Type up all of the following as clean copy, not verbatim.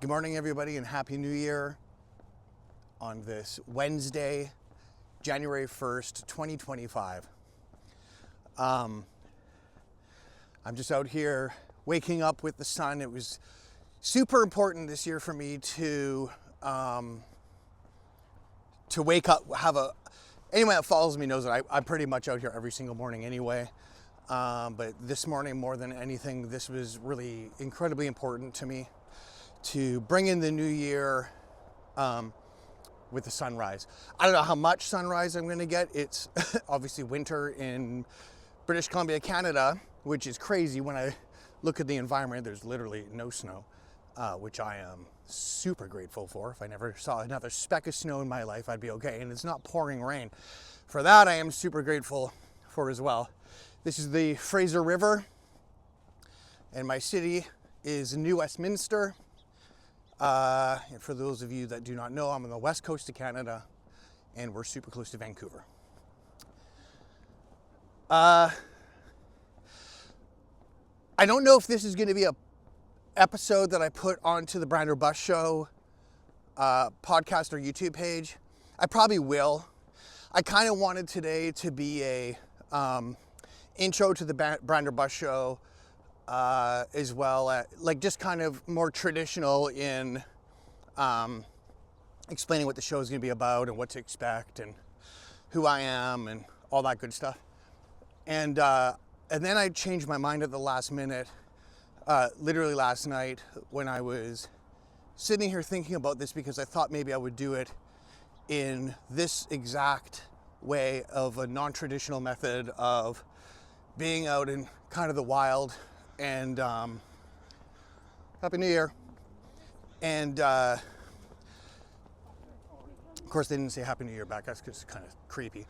Good morning, everybody, and Happy New Year on this Wednesday, January 1st, 2025. I'm just out here waking up with the sun. It was super important this year for me to wake up, anyone that follows me knows that I'm pretty much out here every single morning anyway. But this morning, more than anything, this was really incredibly important to me to bring in the new year with the sunrise. I don't know how much sunrise I'm gonna get. It's obviously winter in British Columbia, Canada, which is crazy. When I look at the environment, there's literally no snow, which I am super grateful for. If I never saw another speck of snow in my life, I'd be okay. And it's not pouring rain. For that, I am super grateful for as well. This is the Fraser River, and my city is New Westminster. And for those of you that do not know, I'm on the west coast of Canada, and we're super close to Vancouver. I don't know if this is going to be a episode that I put onto the Brander Bus Show podcast or YouTube page. I probably will. I kind of wanted today to be a intro to the Brander Bus Show, as well, like just kind of more traditional in explaining what the show is going to be about and what to expect and who I am and all that good stuff. And then I changed my mind at the last minute, literally last night when I was sitting here thinking about this, because I thought maybe I would do it in this exact way of a non-traditional method of being out in kind of the wild. And Happy New Year. And of course they didn't say Happy New Year back. That's just kind of creepy.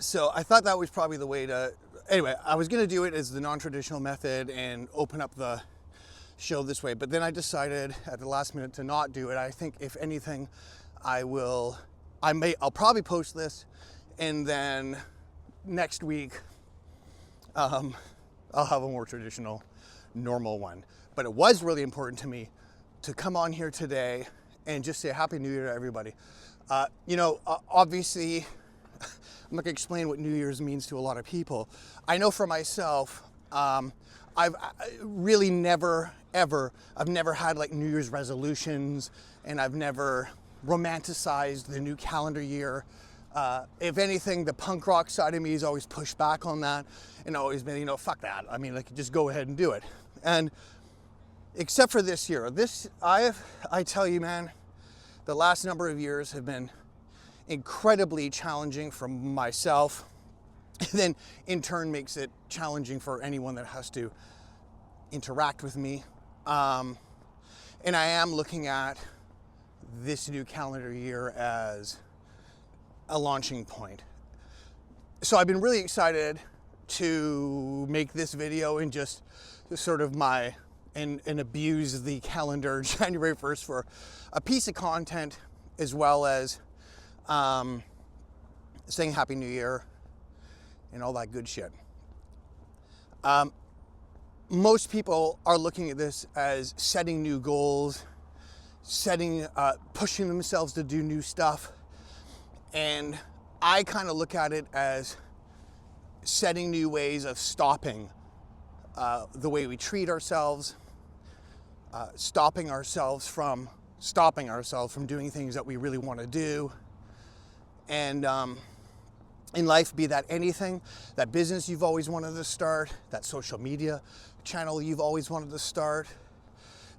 So I thought that was probably the way to, anyway, I was gonna do it as the non-traditional method and open up the show this way. But then I decided at the last minute to not do it. I think if anything, I'll probably post this, and then next week, I'll have a more traditional, normal one. But it was really important to me to come on here today and just say Happy New Year to everybody. Obviously, I'm not gonna explain what New Year's means to a lot of people. I know for myself, I've really never had like New Year's resolutions, and I've never romanticized the new calendar year. If anything, the punk rock side of me has always pushed back on that and always been, fuck that. I mean, like, just go ahead and do it. And except for this year, I tell you, man, the last number of years have been incredibly challenging for myself, and then in turn makes it challenging for anyone that has to interact with me. And I am looking at this new calendar year as a launching point. So I've been really excited to make this video and just sort of and abuse the calendar January 1st for a piece of content, as well as saying Happy New Year and all that good shit. Most people are looking at this as setting new goals, pushing themselves to do new stuff. And I kind of look at it as setting new ways of stopping the way we treat ourselves, stopping ourselves from doing things that we really want to do. And in life, be that anything, that business you've always wanted to start, that social media channel you've always wanted to start,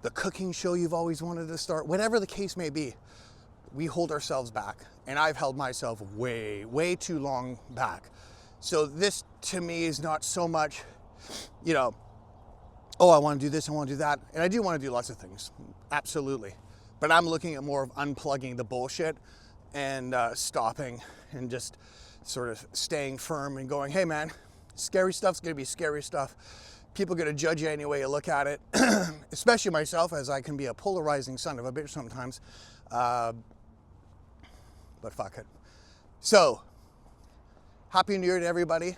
the cooking show you've always wanted to start, whatever the case may be, we hold ourselves back. And I've held myself way, way too long back. So this to me is not so much, oh, I want to do this, I want to do that. And I do want to do lots of things, absolutely. But I'm looking at more of unplugging the bullshit and stopping and just sort of staying firm and going, hey man, scary stuff's going to be scary stuff. People are going to judge you any way you look at it, especially myself, as I can be a polarizing son of a bitch sometimes. But fuck it. So, Happy New Year to everybody.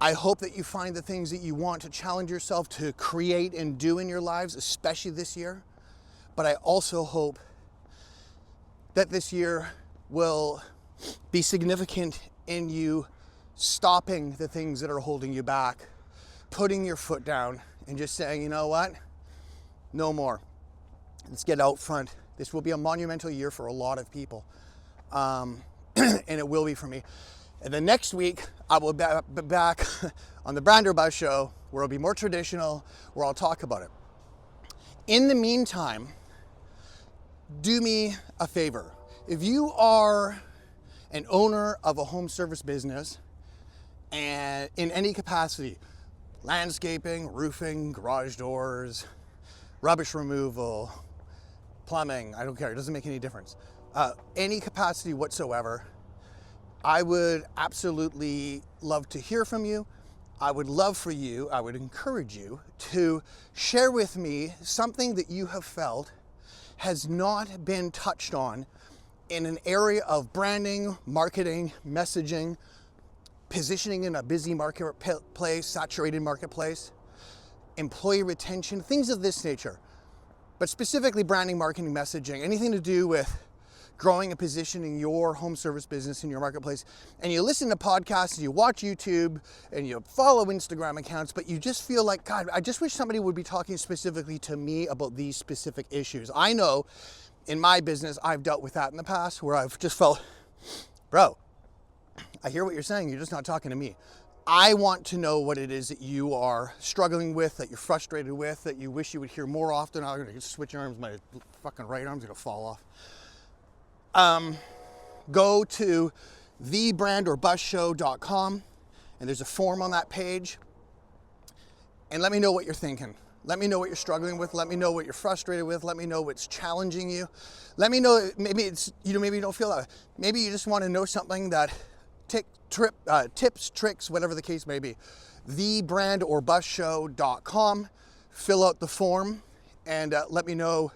I hope that you find the things that you want to challenge yourself to create and do in your lives, especially this year. but I also hope that this year will be significant in you stopping the things that are holding you back, putting your foot down and just saying, you know what, no more. Let's get out front. This will be a monumental year for a lot of people. And it will be for me. And then next week, I will be back on the Brander Buzz Show, where it'll be more traditional, where I'll talk about it. In the meantime, do me a favor. If you are an owner of a home service business, and in any capacity, landscaping, roofing, garage doors, rubbish removal, plumbing, I don't care, it doesn't make any difference. Any capacity whatsoever, I would absolutely love to hear from you. I would encourage you to share with me something that you have felt has not been touched on in an area of branding, marketing, messaging, positioning in a busy marketplace, saturated marketplace, employee retention, things of this nature. But specifically branding, marketing, messaging, anything to do with growing and positioning your home service business in your marketplace. And you listen to podcasts, and you watch YouTube, and you follow Instagram accounts, but you just feel like, God, I just wish somebody would be talking specifically to me about these specific issues. I know in my business, I've dealt with that in the past, where I've just felt, bro, I hear what you're saying, you're just not talking to me. I want to know what it is that you are struggling with, that you're frustrated with, that you wish you would hear more often. I'm gonna switch arms, my fucking right arm's gonna fall off. Go to thebranderbuzzshow.com, and there's a form on that page, and let me know what you're thinking. Let me know what you're struggling with. Let me know what you're frustrated with. Let me know what's challenging you. Let me know, maybe it's, maybe you don't feel that way. Maybe you just want to know something that tips, tricks, whatever the case may be. thebranderbuzzshow.com. Fill out the form and let me know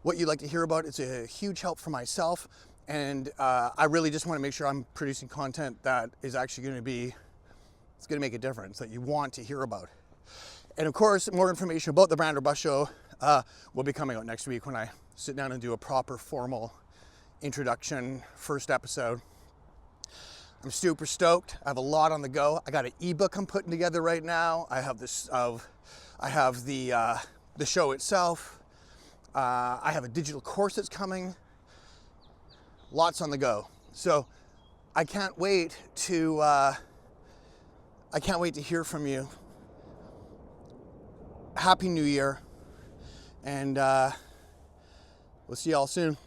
what you'd like to hear about. It's a huge help for myself, and I really just want to make sure I'm producing content that is actually going to be, it's going to make a difference, that you want to hear about. And of course, more information about the Brander Buzz Show will be coming out next week when I sit down and do a proper formal introduction, first episode. I'm super stoked. I have a lot on the go. I got an ebook I'm putting together right now. I have this. I have the show itself. I have a digital course that's coming. Lots on the go. So I can't wait to hear from you. Happy New Year, and we'll see y'all soon.